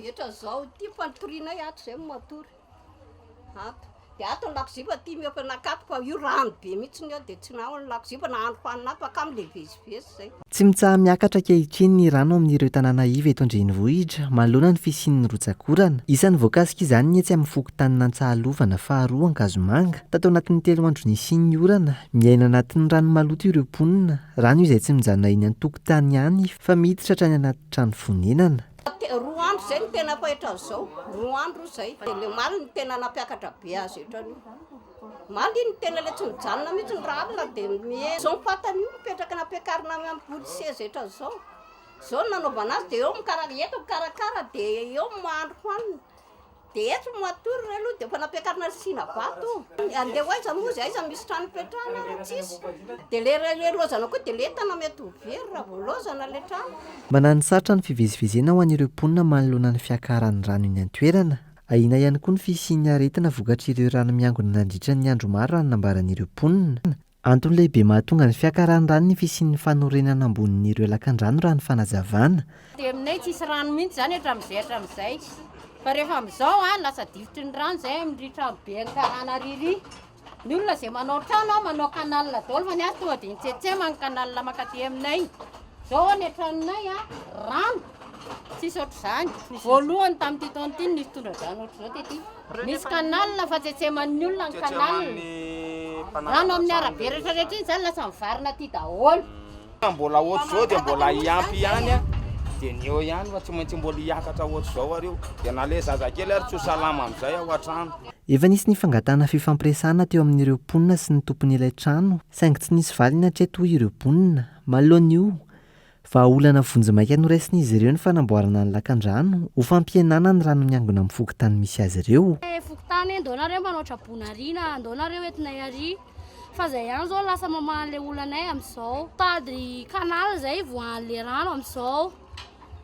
rehetra zao ty fanotoriana ato zay matory ato de ato ny lakozipa ty miampanakato fa io rano be mihitsy ao de tsy nao ny lakozipa nahandro hoaninato aka am'le vezivezy zay. Tsy mitsaha miakatra kehitriny ny Rano amin'ireo tanàna iva eto Andrenivohitra manoloana ny fisian'ny rotsakorana. Isan'ny voakasika izany ny etsy amin'ny fokotany Nantsahalovana faharoa Ankazomanga. Tato anatin'ny 3 andro nisian'ny orana, miaina anatin'ny rano maloto ireo mponina. Rano izay tsy mijanona eny an-tokotany ihany fa miditra hatrany anaty trano fonenana. 2 andro zay ny tena fahitra zao, 2 andro zay. De le maly ny tena nampiakatra be azy etrany. Maly ny tena le tsy mijanona mihitsy ny rano de zao fatany io mipetraka nampiakarina amin'ny polisier etra zao. Zao nanaovana azy de eo mikarakara de eo mahandro hoanina. De eto matory aloha de fa nampiakarina sina vato. Andeha hoaiza moa zay aiza misy trano petrahana tsisy. De le lozana koa de letana mety ho very raha vao lozana le trano. Manano sarotra ny fivezivezena ho an'ireo mponina manoloana ny fiakaran'ny rano eny an-toerana. Ahina ihany koa ny fisian'ny aretina vokatr'ireo rano miangona nandritra ny andro maro raha nambaran'ireo mponina. Antony lehibe mahatonga ny fiakaran'ny rano ny fisian'ny fanorenana ambonin'ireo lakan-drano raha ny fanazavana. De aminay tsisy rano mihitsy zany hatram'izay. Fa rehefa am'izao lasa divitry ny rano zay miritra be karana riry. Ny olona zay manao trano manao canal daholo fa ny azy tonga de nitsetsema ny canal makaty aminay. Zao ny tranonay rano. Tsisy ohatr'izany. Voalohany tamin'ity taona ity nisy tondra-drano ohatr'izao tety. Nisy canal fa tsetseman'ny olona ny canal. Rano amin'ny arabe rehetrarehetra iny zany lasa mivarina aty daholo. Mbola ohatr'izao de mbola iampy ihany de ny eo ihany fa tsy maintsy mbola hiakatra ohatr'izao areo de na le zazakely ary tsy ho salama amin'izay ao an-trano. Efa nisy ny fangatana fifampiresahana teo amin'ireo mponina sy ny tompon'ilay trano, saingy tsy nisy valiny hatreto ireo mponina. Manoloana io, fa olana vonjimaika noraisin'izy ireo ny fanamboarana ny lakan-drano ho fampihenana ny rano miangona amin'ny fokotany misy azy ireo. Fokotany andonareo manao trabonarina, andonareo entinay ary. Fa zay ihany zao lasa mamahan'le olanay amin'izao. Tady canal zay voan'le rano amin'izao.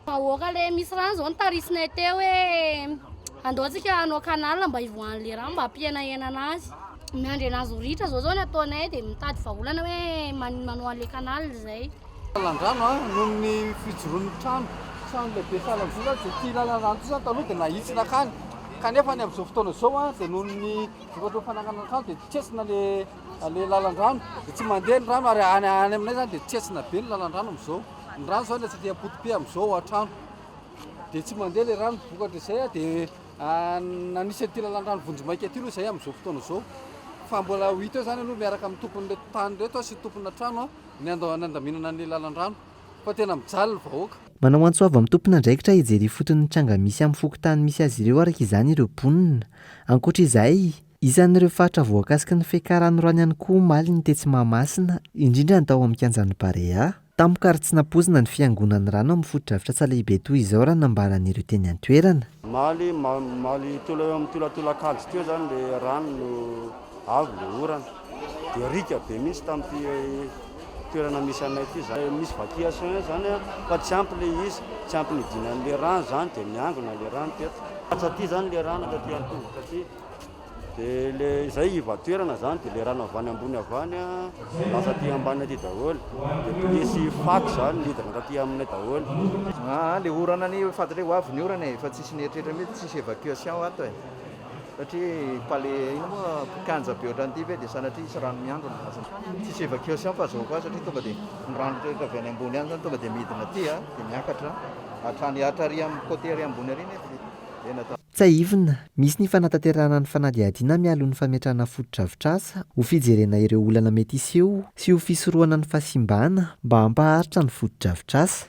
Ahoaka le misy rano zao nitarisinay teo hoe andao antsika hanao canal mba hivoahan'le rano mba hampihenahenana azy. Miandry anazy ho ritra zao ny ataonay de mitady vahaolana hoe manao an'le canal zay. Lalan-drano noho ny fijoroan'ny trano lehibe fialamboly de ty lalan-drano ty zany taloha de nahitsina akany. Kanefa ny amin'izao fotoana zao de noho ny vokatry fanangana trano de tsetsina le lalan-drano de tsy mandeha ny rano ary any aminay zany de tsetsina be ny lalan-drano amin'izao. Ny rano zao le tsy apotibe amin'izao an-trano de tsy mandeha le rano vokatra izay de nanisy an'ity lalan-drano vonjimaika aty aloha izay amin'izao fotoana zao. Fa mbola ho hita eo zany aloha miaraka amin'ny tompon'le tany reto sy tompona trano ny andaminana ny lalan-drano fa tena mijaly ny vahoaka. Manao antsoava amin'ny tompon'andraikitra hijery fotony ny tranga misy amin'ny fokotany misy azy ireo araka izany ireo mponina. Ankoatr'izay, isan'ireo fatra voakasika ny fiakaran'ny rano ihany koa maly ny tetsy Mahamasina, indrindra ny tao amin'ny kianjan'ny Barea. Tampoka ary tsy nampozina ny fiangonan'ny rano amin'ny foto-drafitra tsy lehibe toy izao raha nambaran'ireo teny an-toerana. Maly amin'ny tolatolakajy teo zany le rano no avy le orana de rika be mihitsy tamin'ity toerana misy anay ity zany. Misy vakiation zany fa tsy ampy le izy, tsy ampy ny dinan'le rano zany de miangona le rano teto. Atsaty zany le rano taty an-tongotra aty. De le zay ivatoerana zany de le rano avany ambony avany lasa aty ambany aty daholo. De misy fako zany lidina taty aminay daholo. Le orana ny fantatra hoe avy ny orana fa tsisy nietrehitra mihitsy, tsisy évacuation ato e. Satria pale ino moa pikanja be ohatran'ity ve de sanatria isy rano miangona. Tsisy évacuation fa zao koa satria tonga de ny rano rehetra avy any ambony any zany tonga de midina aty de miakatra hatrany atrary amin'ny côté ary ambony ary tsy aivina, misy ny fanatanterahana ny fanadihadiana mialo ny fametrahana foto-drafitr'asa ho fijerena ireo olana mety iseho sy ho fisorohana ny fahasimbana mba hampaharitra ny foto-drafitr'asa.